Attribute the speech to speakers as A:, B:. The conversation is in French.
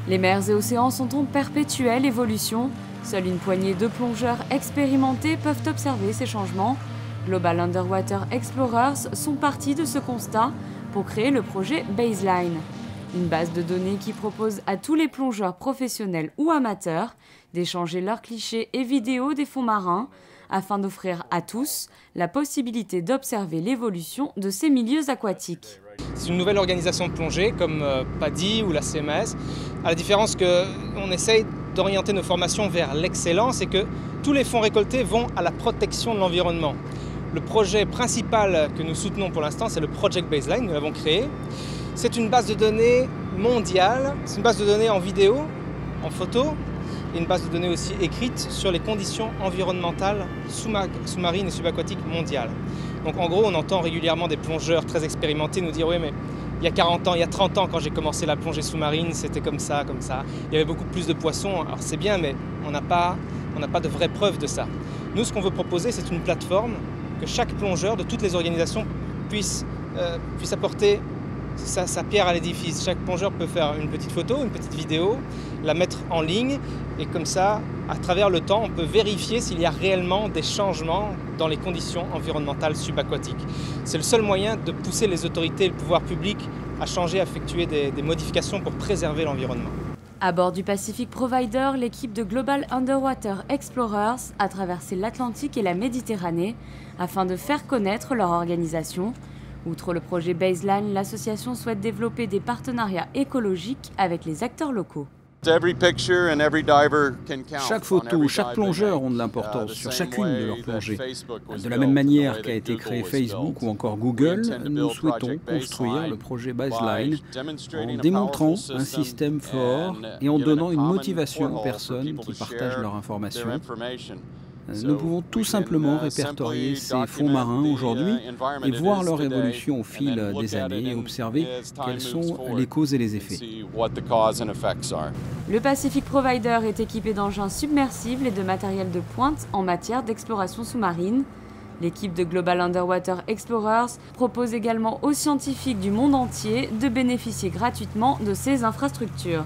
A: Les mers et océans sont en perpétuelle évolution. Seule une poignée de plongeurs expérimentés peuvent observer ces changements. Global Underwater Explorers sont partis de ce constat pour créer le projet Baseline. Une base de données qui propose à tous les plongeurs professionnels ou amateurs d'échanger leurs clichés et vidéos des fonds marins afin d'offrir à tous la possibilité d'observer l'évolution de ces milieux aquatiques.
B: C'est une nouvelle organisation de plongée comme PADI ou la CMS, à la différence qu'on essaye d'orienter nos formations vers l'excellence et que tous les fonds récoltés vont à la protection de l'environnement. Le projet principal que nous soutenons pour l'instant, c'est le Project Baseline, nous l'avons créé. C'est une base de données mondiale, c'est une base de données en vidéo, en photo, et une base de données aussi écrite sur les conditions environnementales sous-marines et subaquatiques mondiales. Donc en gros, on entend régulièrement des plongeurs très expérimentés nous dire « oui, mais il y a 40 ans, il y a 30 ans, quand j'ai commencé la plongée sous-marine, c'était comme ça, comme ça. Il y avait beaucoup plus de poissons. Alors c'est bien, mais on n'a pas de vraies preuves de ça. » Nous, ce qu'on veut proposer, c'est une plateforme que chaque plongeur de toutes les organisations puisse apporter sa pierre à l'édifice. Chaque plongeur peut faire une petite photo, une petite vidéo, la mettre en ligne et comme ça, à travers le temps, on peut vérifier s'il y a réellement des changements dans les conditions environnementales subaquatiques. C'est le seul moyen de pousser les autorités et le pouvoir public à changer, à effectuer des modifications pour préserver l'environnement.
A: À bord du Pacific Provider, l'équipe de Global Underwater Explorers a traversé l'Atlantique et la Méditerranée afin de faire connaître leur organisation. Outre le projet Baseline, l'association souhaite développer des partenariats écologiques avec les acteurs locaux.
C: Chaque photo, chaque plongeur ont de l'importance sur chacune de leurs plongées. De la même manière qu'a été créé Facebook ou encore Google, nous souhaitons construire le projet Baseline en démontrant un système fort et en donnant une motivation aux personnes qui partagent leur information. Nous pouvons tout simplement répertorier ces fonds marins aujourd'hui et voir leur évolution au fil des années et observer quelles sont les causes et les effets.
A: Le Pacific Provider est équipé d'engins submersibles et de matériel de pointe en matière d'exploration sous-marine. L'équipe de Global Underwater Explorers propose également aux scientifiques du monde entier de bénéficier gratuitement de ces infrastructures.